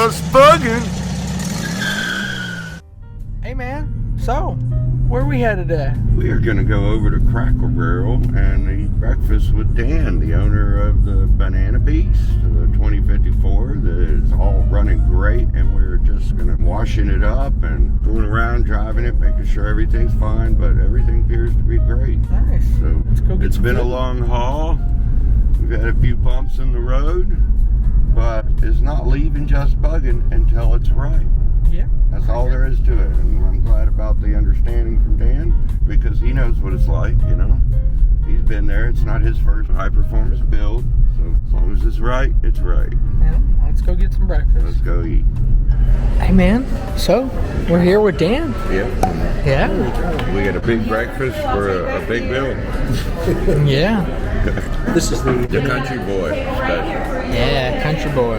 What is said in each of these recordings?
just bugging. Hey man, so where we headed at? We are gonna go over to Cracker Barrel and eat breakfast with Dan, the owner of the Banana Beast, the 2054 that is all running great, and we're just gonna washing it up and going around driving it, making sure everything's fine, but everything appears to be great. Nice. So Let's go get it's some been food. a long haul. We've had a few bumps in the road, but it's not leaving just bugging until it's right. Yeah. That's all there is to it, and I'm glad about the understanding from Dan, because he knows what it's like, you know. He's been there. It's not his first high-performance build, so as long as it's right, it's right. Yeah. Let's go get some breakfast. Let's go eat. Hey man, so we're here with Dan. Yep. Yeah. We got a big breakfast for a big build. Yeah. This is the Country Boy special. Yeah, country boy.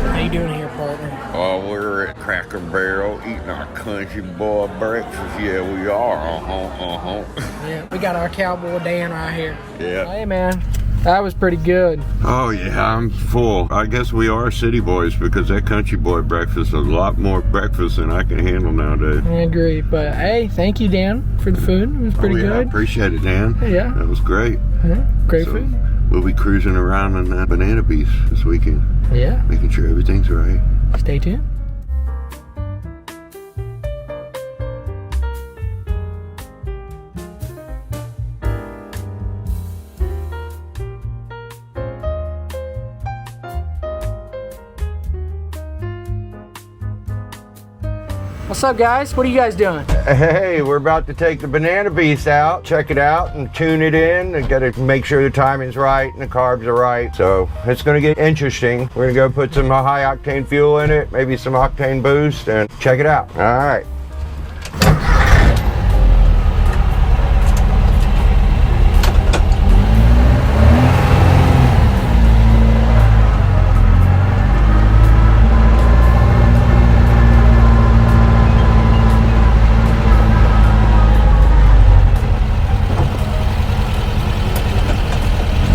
How you doing here, partner? Oh, we're at Cracker Barrel eating our Country Boy breakfast. Yeah, we are. Yeah, we got our cowboy Dan right here. Yeah. Hey man, that was pretty good. Oh yeah, I'm full. I guess we are city boys because that Country Boy breakfast is a lot more breakfast than I can handle nowadays. I agree, but hey, thank you Dan for the food. It was pretty I good. appreciate it, Dan. Yeah. That was great. Yeah, great So, food. We'll be cruising around on that Banana Beast this weekend, Yeah. making sure everything's right. Stay tuned. What's up, guys? What are you guys doing? Hey, we're about to take the Banana Beast out, check it out, and tune it in. And gotta make sure the timing's right and the carbs are right. So it's gonna get interesting. We're gonna go put some high octane fuel in it, maybe some Octane Boost, and check it out. All right.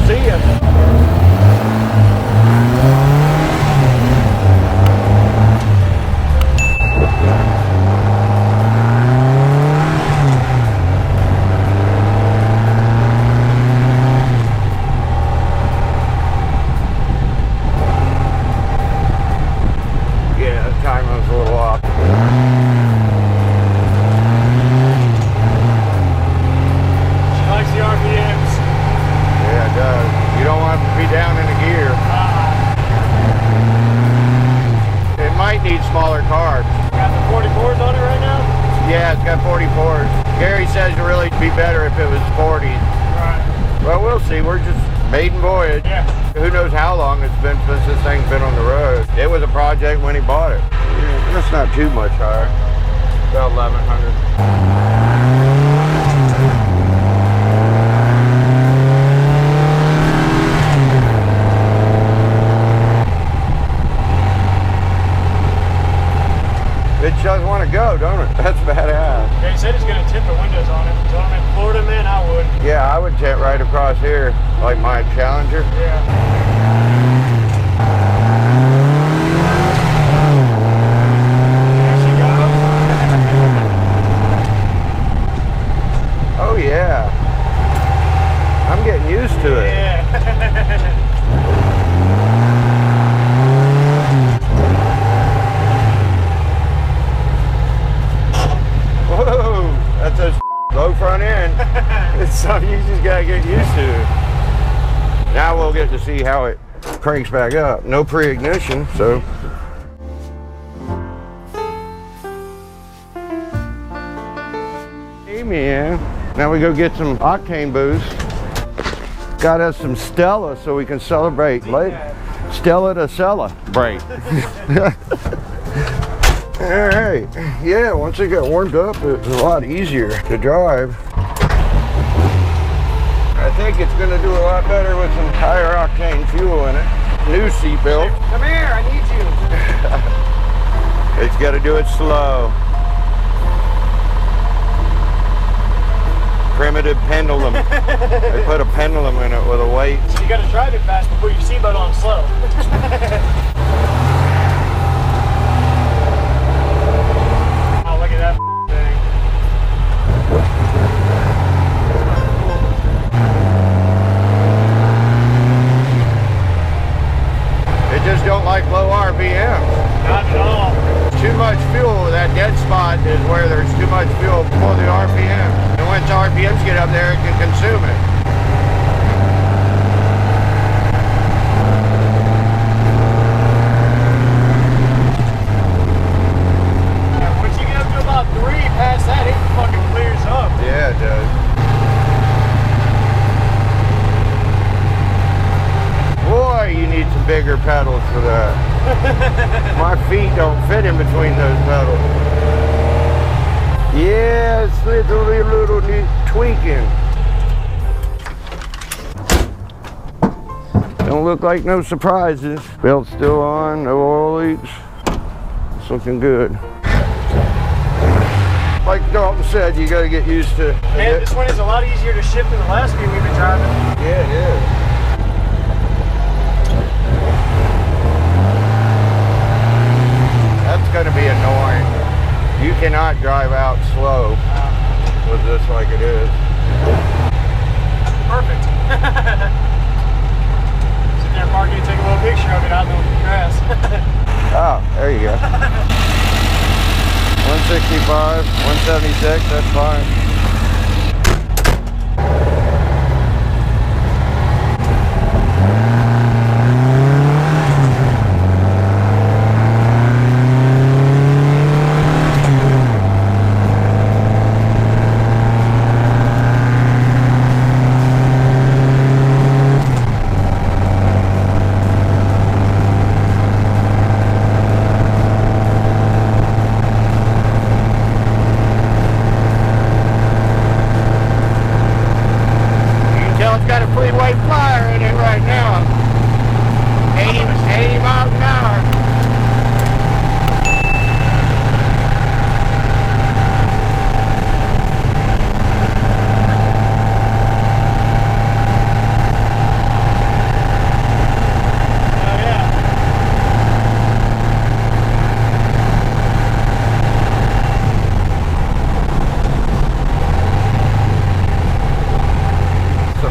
See ya. Yeah, the timing was a little off. She likes the RPMs. Yeah, it does. You don't want to be down in the gear. It might need smaller carbs. Got the 44s on it right now? Yeah, it's got 44s. Gary says it'd really be better if it was 40s. Right. Well, we'll see. We're just maiden voyage. Yeah. Who knows how long it's been since this thing's been on the road. It was a project when he bought it. Yeah, that's not too much higher. About 1100. It does want to go, don't it? That's badass. They said he's going to tint the windows on it. So I'm in Florida, man, I would. Yeah, I would tent right across here, like my Challenger. Yeah. There she goes. Oh yeah. I'm getting used to it. Yeah. Whoa, that's a low front end. It's something you just gotta get used to. Now we'll get to see how it cranks back up. No pre-ignition, so. Hey man, now we go get some Octane Boost. Got us some Stella so we can celebrate. Stella to celebrate. All right, yeah, once it got warmed up, it was a lot easier to drive. I think it's gonna do a lot better with some higher octane fuel in it. New seat belt. Come here, I need you. It's gotta do it slow. primitive pendulum. They put a pendulum in it with a weight. So you gotta drive it fast before your seatbelt on slow. Oh, look at that thing. It just don't like low RPMs. Not at all. Too much fuel. That dead spot is where there's too much fuel for the RPM. And once RPMs get up there, it can consume it. Yeah, once you get up to about 3 past that, it fucking clears up. Yeah, it does. Boy, you need some bigger pedals for that. My feet don't fit in between those pedals. Yeah, it's literally a little tweaking. Don't look like no surprises. Belt's still on, no oil leaks. It's looking good. Like Dalton said, you gotta get used to it. Man, this one is a lot easier to shift than the last few we've been driving. Yeah, it is. That's gonna be annoying. You cannot drive out slow with this like it is. Perfect. Sit there, park it, and take a little picture of it out in the grass. Oh, there you go. 165, 176, that's fine.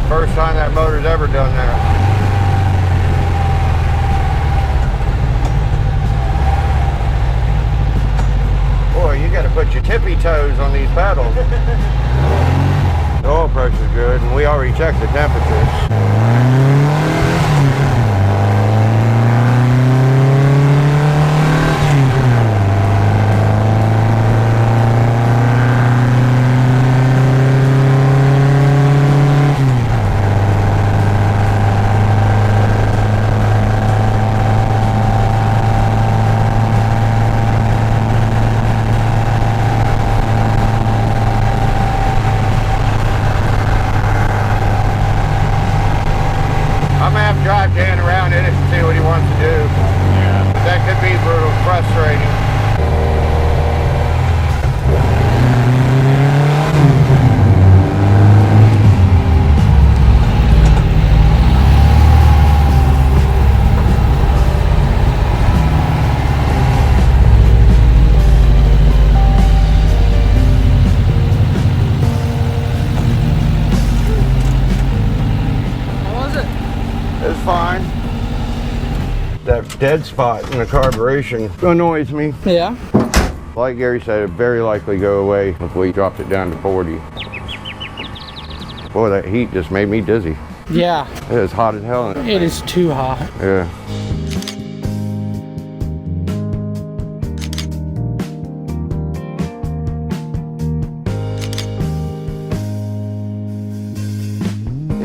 First time that motor's ever done that. Boy, you got to put your tippy toes on these pedals. The oil pressure's good, and we already checked the temperature. Drive Dan around in it and see what he wants to do. Yeah. That could be brutal, frustrating. It's fine. That dead spot in the carburation annoys me. Yeah. Like Gary said, it'd very likely go away if we dropped it down to 40. Boy, that heat just made me dizzy. Yeah. It is hot as hell. It is too hot. Yeah.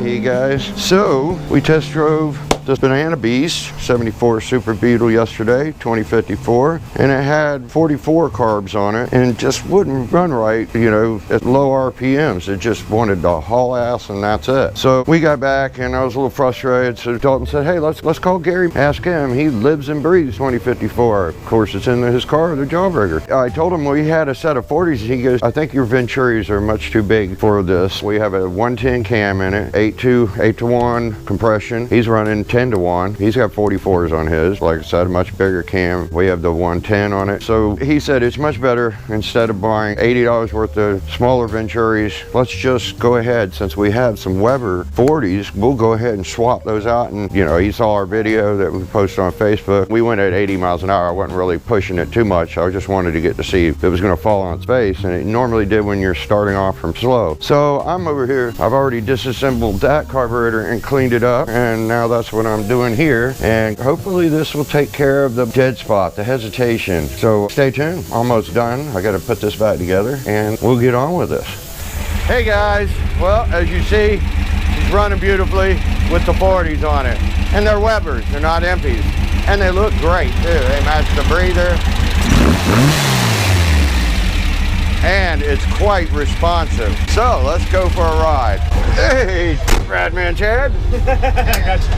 Hey guys, so we test drove this Banana Beast 74 Super Beetle yesterday, 2054, and it had 44 carbs on it and just wouldn't run right, you know, at low RPMs. It just wanted to haul ass and that's it. So we got back and I was a little frustrated. So Dalton said, hey, let's call Gary, ask him. He lives and breathes 2054. Of course, it's in his car, the Jawbreaker. I told him we had a set of 40s. He goes, I think your venturis are much too big for this. We have a 110 cam in it, 8-to-1 compression. He's running 10-to-1. He's got 44s on his. Like I said, a much bigger cam. We have the 110 on it. So he said it's much better, instead of buying $80 worth of smaller venturis, let's just go ahead, since we have some Weber 40s, we'll go ahead and swap those out. And you know, he saw our video that we posted on Facebook. We went at 80 miles an hour. I wasn't really pushing it too much. I just wanted to get to see if it was going to fall on its face, and it normally did when you're starting off from slow. So I'm over here. I've already disassembled that carburetor and cleaned it up, and now that's what I'm doing here. And hopefully this will take care of the dead spot, the hesitation. So stay tuned. Almost done. I got to put this back together and we'll get on with this. Hey guys, well, as you see, it's running beautifully with the 40s on it, and they're Webers, they're not empties, and they look great too. They match the breather, and it's quite responsive. So let's go for a ride. Hey, RadManChad. I got you.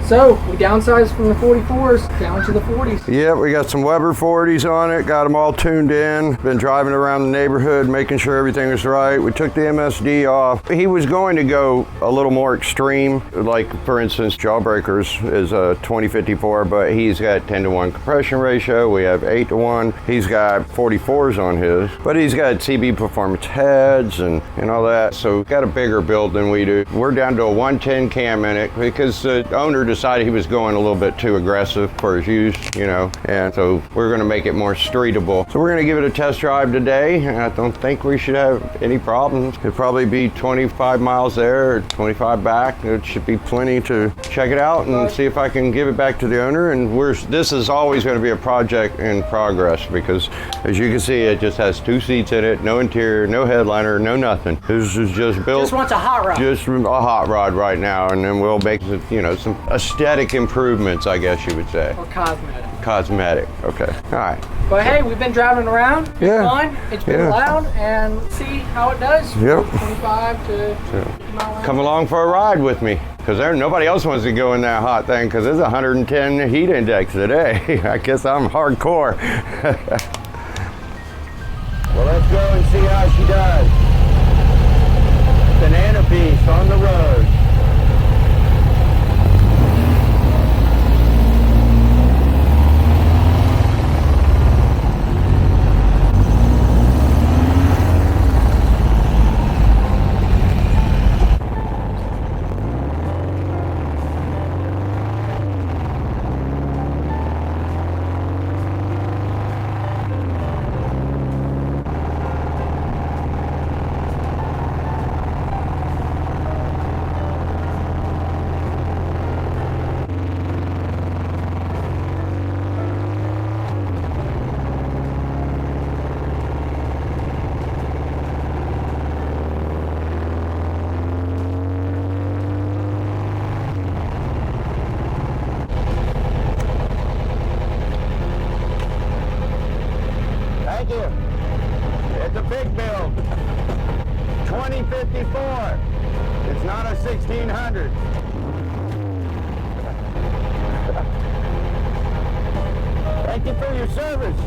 So we downsized from the 44s down to the 40s. Yeah, we got some Weber 40s on it, got them all tuned in. Been driving around the neighborhood, making sure everything was right. We took the MSD off. He was going to go a little more extreme, like for instance, Jawbreaker's is a 2054, but he's got 10-to-1 compression ratio. We have 8-to-1. He's got 44s on his, but he's got CB performance heads and all that. So got a bigger build than we do. We're down to a 110 cam in it because the owner decided he was going a little bit too aggressive for his use, you know, and so we're going to make it more streetable. So we're going to give it a test drive today, and I don't think we should have any problems. It'll probably be 25 miles there or 25 back. It should be plenty to check it out and see if I can give it back to the owner. And this is always going to be a project in progress because, as you can see, it just has 2 seats in it, no interior, no headliner, no nothing. This is just built. Just wants a hot rod. Just a hot rod right now, and then we'll make, you know, some aesthetic improvements, I guess you would say. Or cosmetic. Cosmetic, okay. All right. But hey, we've been driving around. It's fun. It's been Yeah. loud, and let's see how it does. Yep. 25 to 50 mile an hour. Come along for a ride with me, because nobody else wants to go in that hot thing, because it's 110 heat index today. I guess I'm hardcore. Well, let's go and see how she does. Banana Beast on the road. Thank you. It's a big build. 2054. It's not a 1600. Thank you for your service.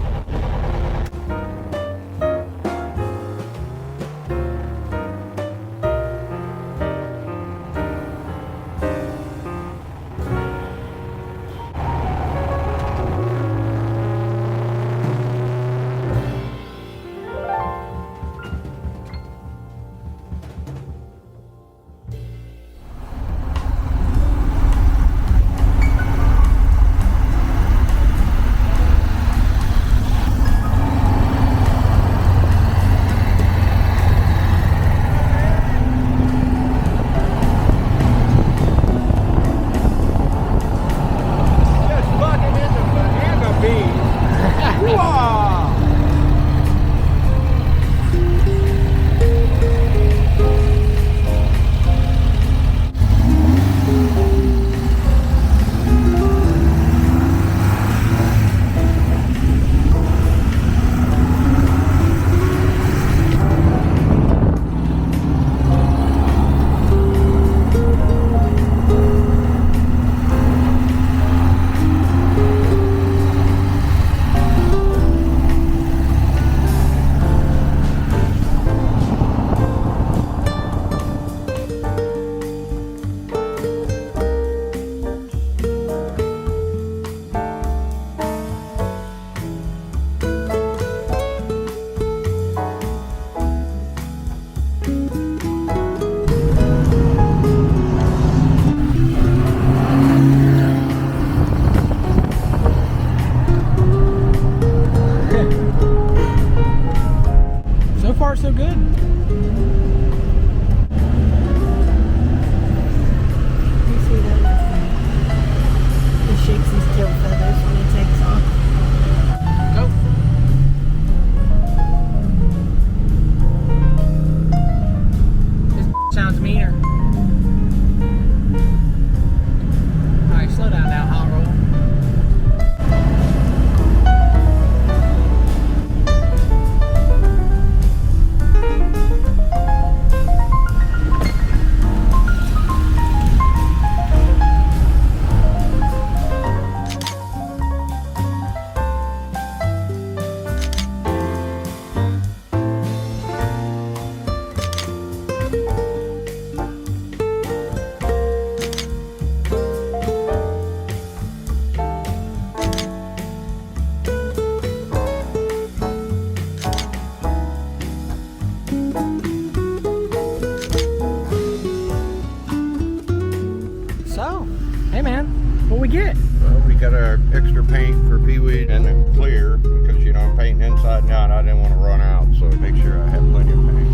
Hey man, what we get? Well, we got our extra paint for PeeWee and then clear because, you know, I'm painting inside now and I didn't want to run out, so make sure I have plenty of paint.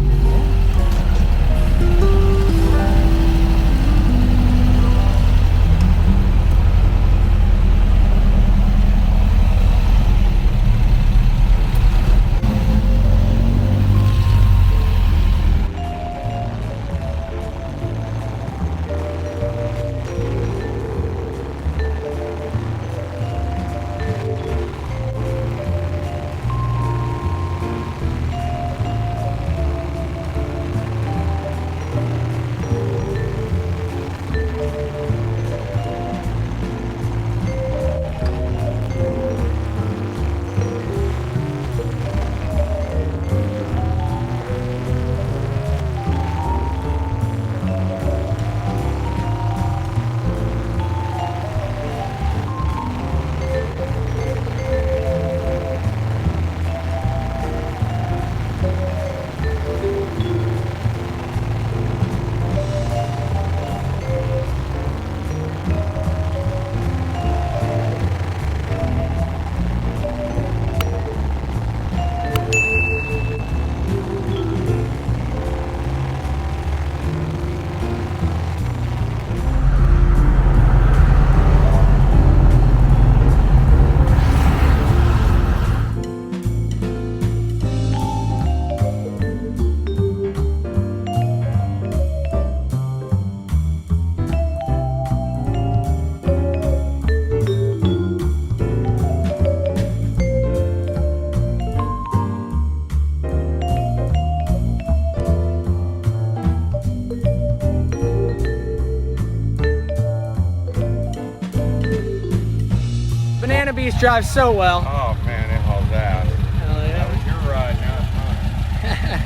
Banana Beast drives so well. Oh man, it hauls out. Hell yeah. That was your ride, now it's mine.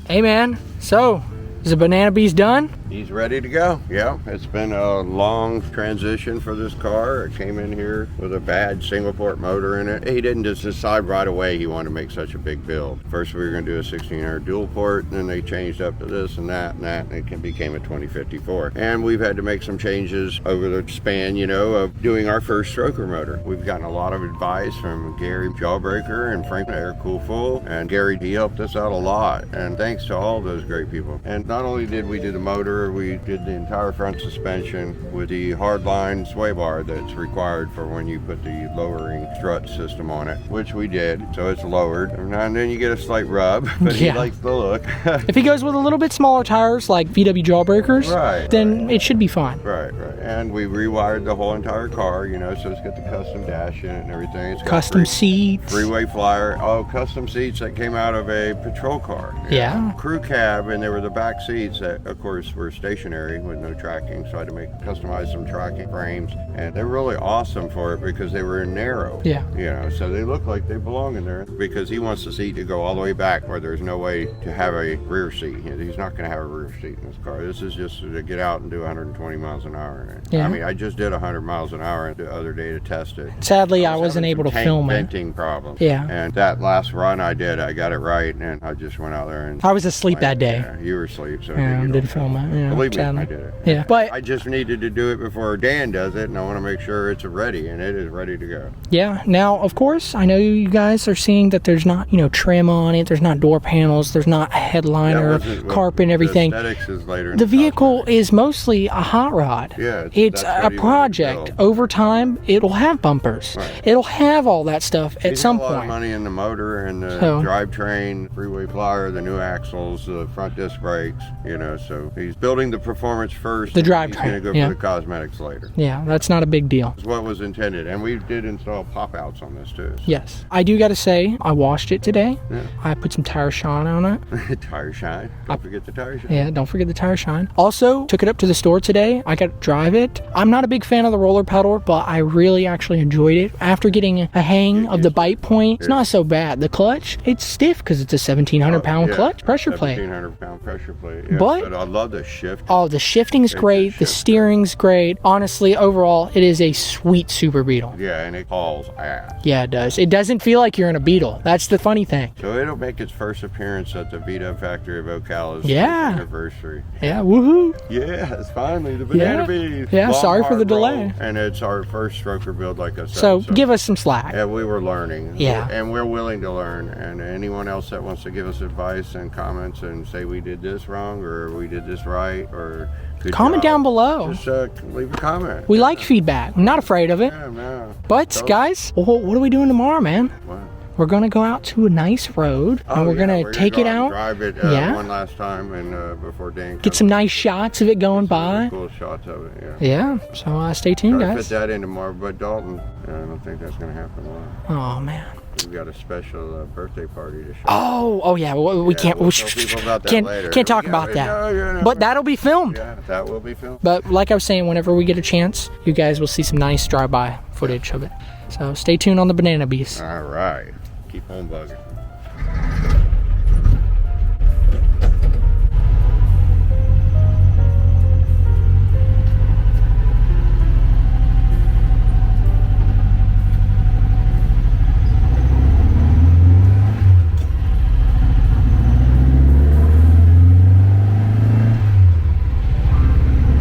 Hey man, so is the Banana Beast done? He's ready to go. Yeah, it's been a long transition for this car. It came in here with a bad single port motor in it. He didn't just decide right away he wanted to make such a big build. First we were going to do a 1600 dual port, and then they changed up to this and that, and it became a 2054. And we've had to make some changes over the span, you know, of doing our first stroker motor. We've gotten a lot of advice from VWJawBreaker and Frank Air Cool Full, and Gary, he helped us out a lot. And thanks to all those great people. And not only did we do the motor, we did the entire front suspension with the hardline sway bar that's required for when you put the lowering strut system on it, which we did. So it's lowered. Now and then you get a slight rub, but Yeah. he likes the look. If he goes with a little bit smaller tires like VWJawBreakers, Right, then it should be fine. Right. And we rewired the whole entire car, you know, so it's got the custom dash in it and everything. It's got Custom seats. freeway flyer. Oh, custom seats that came out of a patrol car. Yeah. Crew cab, and there were the back seats that, of course, were stationary with no tracking. So I had to customize some tracking frames, and they're really awesome for it because they were narrow. Yeah. You know, so they look like they belong in there because he wants the seat to go all the way back where there's no way to have a rear seat. He's not going to have a rear seat in this car. This is just to get out and do 120 miles an hour. Yeah. I mean, I just did 100 miles an hour the other day to test it. Sadly, I was wasn't having able to some tank film it. venting problems. Yeah. And that last run I did, I got it right, and I just went out there and... I was asleep that day. Yeah, you were asleep, so Yeah, I you didn't film it. Yeah, Believe me, sadly. I did it. Yeah, but I just needed to do it before Dan does it, and I want to make sure it's ready, and it is ready to go. yeah, now of course I know you guys are seeing that there's not, you know, trim on it, there's not door panels, there's not a headliner, carpet and everything. The aesthetics is later in The vehicle cosmetics. is mostly a hot rod. Yeah, it's that's a what you want to project. build. Over time, it'll have bumpers. Right. It'll have all that stuff at He's some got a lot of point. money in the motor and the So- drivetrain, freeway plier, the new axles, the front disc brakes, you know, so he's building the performance first. The and drivetrain, He's going to go yeah. for the cosmetics later. Yeah, that's not a big deal. It's what was intended. And we did install pop-outs on this too. So. Yes, I do got to say, I washed it today. Yeah. I put some tire shine on it. Tire shine. Don't forget the tire shine. Yeah, don't forget the tire shine. Also, took it up to the store today. I got to drive it. I'm not a big fan of the roller pedal, but I really actually enjoyed it. After getting a hang of the bite point, it's not so bad. The clutch, it's stiff because it's a 1,700 pound Yeah, clutch pressure plate. 1,700 pound pressure plate. Yeah. But- I love the shift. Oh, the shifting's great. The steering's great. Honestly, overall, it is a sweet Super Beetle. Yeah, and it hauls ass. Yeah, it does. It doesn't feel like you're in a Beetle. That's the funny thing. So it'll make its first appearance at the VW factory of Ocala's Yeah. anniversary. Yeah, woohoo. Yeah, it's finally the banana bees. Yeah, Long, sorry for the hard roll, delay. And it's our first stroker build, like I said. So give us some slack. Yeah, we were learning. Yeah. And we're willing to learn. And anyone else that wants to give us advice and comments and say we did this wrong or we did this right or good Comment job, down below. Just leave a comment. We like feedback. I'm not afraid of it. Yeah, no. But So- guys, what are we doing tomorrow, man? What? We're gonna go out to a nice road and we're gonna take it out. Drive it Yeah. one last time and before Dan comes. Get some nice shots of it going by. Cool shots of it, yeah. Yeah, so stay tuned, Try to fit guys. that in tomorrow, but Dalton, I don't think that's going to happen. Oh man. We've got a special birthday party to show. Oh yeah. We can't. we'll tell people about that can't later. can't talk Yeah, about that. no. But that'll be filmed. Yeah, that will be filmed. But like I was saying, whenever we get a chance, you guys will see some nice drive-by footage of it. So stay tuned on the Banana Beast. All right. Keep on bugging.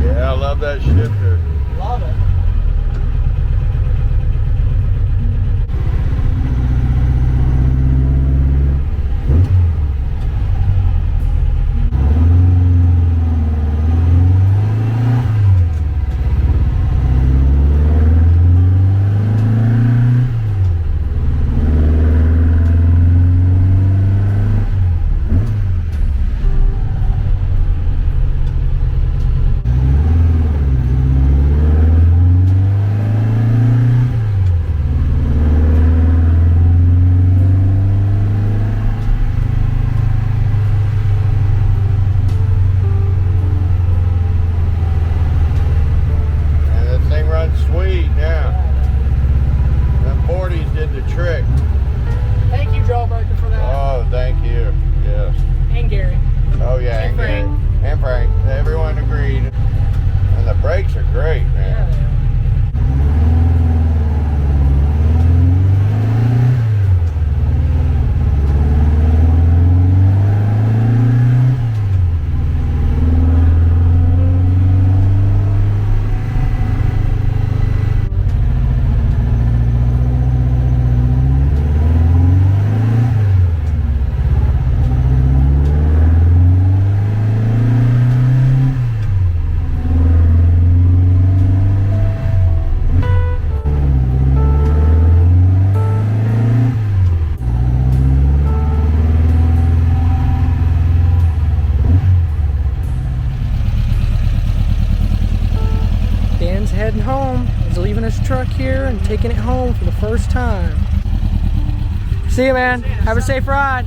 Yeah, I love that shifter. Love it. And that thing runs sweet now. Them 40s did the trick. Thank you, Jawbreaker, for that. Oh, thank you. Yes. And Gary. Oh, yeah. And Frank. Gary. And Frank. Everyone agreed. And the brakes are great, man. Dan's heading home. He's leaving his truck here and taking it home for the first time. See you, man. Have a safe ride.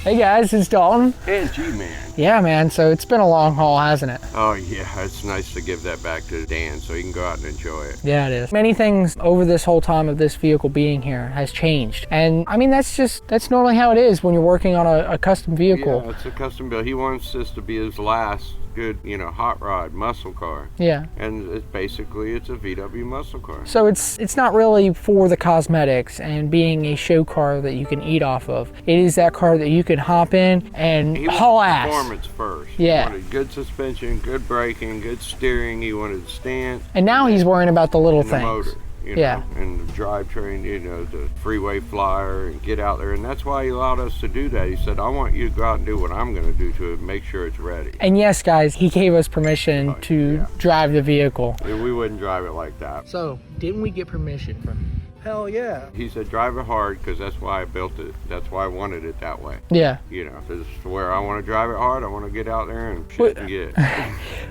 Hey guys, it's Dalton. And G-Man. Yeah, man, so it's been a long haul, hasn't it? Oh yeah, it's nice to give that back to Dan so he can go out and enjoy it. Yeah, it is. Many things over this whole time of this vehicle being here has changed. And I mean, that's normally how it is when you're working on a custom vehicle. Yeah, it's a custom build. He wants this to be his last good, you know, hot rod muscle car. Yeah. And it's a VW muscle car. So it's not really for the cosmetics and being a show car that you can eat off of. It is that car that you can hop in and haul ass. Performance first. Yeah. He wanted good suspension, good braking, good steering. He wanted stance. And now he's worrying about the little and things. The motor. You know, yeah. And the drivetrain, you know, the freeway flyer, and get out there. And that's why he allowed us to do that. He said, I want you to go out and do what I'm going to do to it, make sure it's ready. And yes, guys, he gave us permission to drive the vehicle. We wouldn't drive it like that. So, didn't we get permission from him? Hell yeah. He said, drive it hard, because that's why I built it. That's why I wanted it that way. Yeah. You know, this is where I want to drive it hard. I want to get out there and shit and get.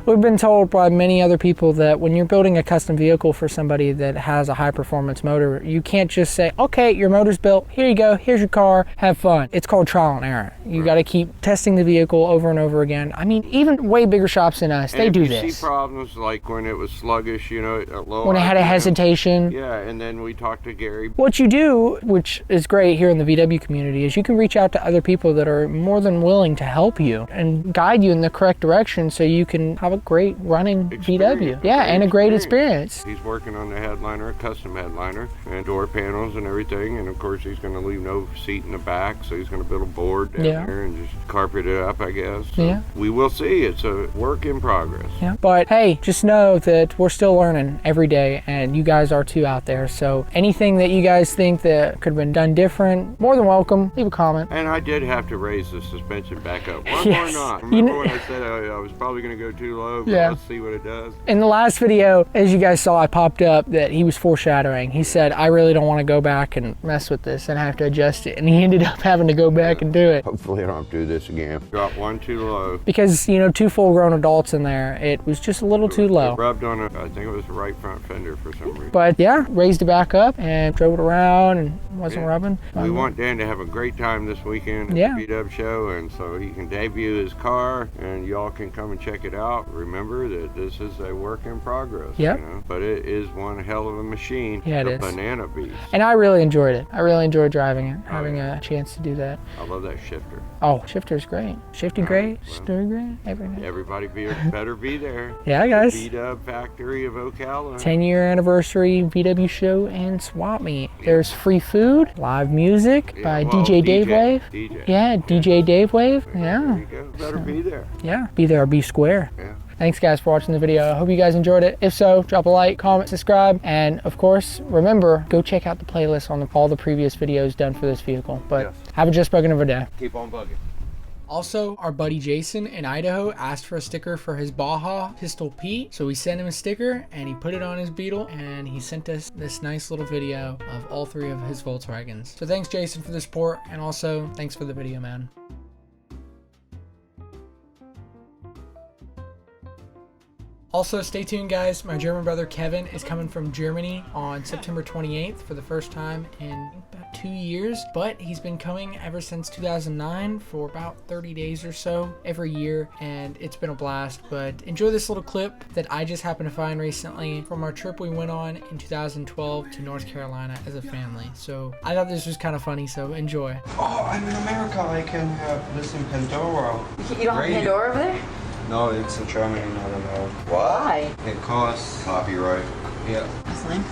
We've been told by many other people that when you're building a custom vehicle for somebody that has a high performance motor, you can't just say, okay, your motor's built, here you go, here's your car, have fun. It's called trial and error. You got to keep testing the vehicle over and over again. I mean, even way bigger shops than us, they do this. You see problems like when it was sluggish, you know, at low when it had a hesitation. Yeah, and then we talked to Gary. What you do, which is great here in the VW community, is you can reach out to other people that are more than willing to help you and guide you in the correct direction so you can have a great running VW. Yeah, and a great experience. He's working on the headliner, custom headliner, and door panels and everything. And of course, he's going to leave no seat in the back, so he's going to build a board down there and just carpet it up, I guess. So we will see. It's a work in progress. Yeah, but hey, just know that we're still learning every day, and you guys are too out there. So anything that you guys think that could have been done different, more than welcome, leave a comment. And I did have to raise the suspension back up one more notch. Remember when I said I was probably going to go too low, but let's see what it does. In the last video, as you guys saw, I popped up that he was foreshadowing. He said, I really don't want to go back and mess with this and have to adjust it. And he ended up having to go back and do it. Hopefully I don't have to do this again. Drop one too low. Because, you know, 2 full-grown adults in there, it was just a little too low. It rubbed on I think it was the right front fender for some reason. But yeah, raised it back up and drove it around and wasn't rubbing. We want Dan to have a great time this weekend at the VW show, and so he can debut his car and y'all can come and check it out. Remember that this is a work in progress. You know? But it is one hell of a machine. Yeah, it is. Banana beast. And I really enjoyed it. I really enjoyed driving it, having a chance to do that. I love that shifter. Oh, shifter's great. Shifty great, steer great, everything. Everybody better be there. Yeah, guys. VW factory of Ocala. 10-year anniversary VW show and swap meet. There's free food, live music by DJ Dave Wave. DJ Dave Wave. Yeah. There you go. Better be there. Yeah. Be there or be square. Yeah. Thanks guys for watching the video. I hope you guys enjoyed it. If so, drop a like, comment, subscribe, and of course, remember, go check out the playlist on all the previous videos done for this vehicle. But have a just bugging of a day. Keep on bugging. Also, our buddy Jason in Idaho asked for a sticker for his Baja Pistol Pete, so we sent him a sticker and he put it on his Beetle and he sent us this nice little video of all 3 of his Volkswagens. So thanks Jason for the support, and also thanks for the video, man. Also, stay tuned guys, my German brother Kevin is coming from Germany on September 28th for the first time in about 2 years, but he's been coming ever since 2009 for about 30 days or so every year, and it's been a blast. But enjoy this little clip that I just happened to find recently from our trip we went on in 2012 to North Carolina as a family. So I thought this was kind of funny, so enjoy. Oh, I'm in America, I can listen Pandora. You don't have Pandora over there? No, it's in Germany, not allowed. Why? Because copyright. Yeah. That's lame.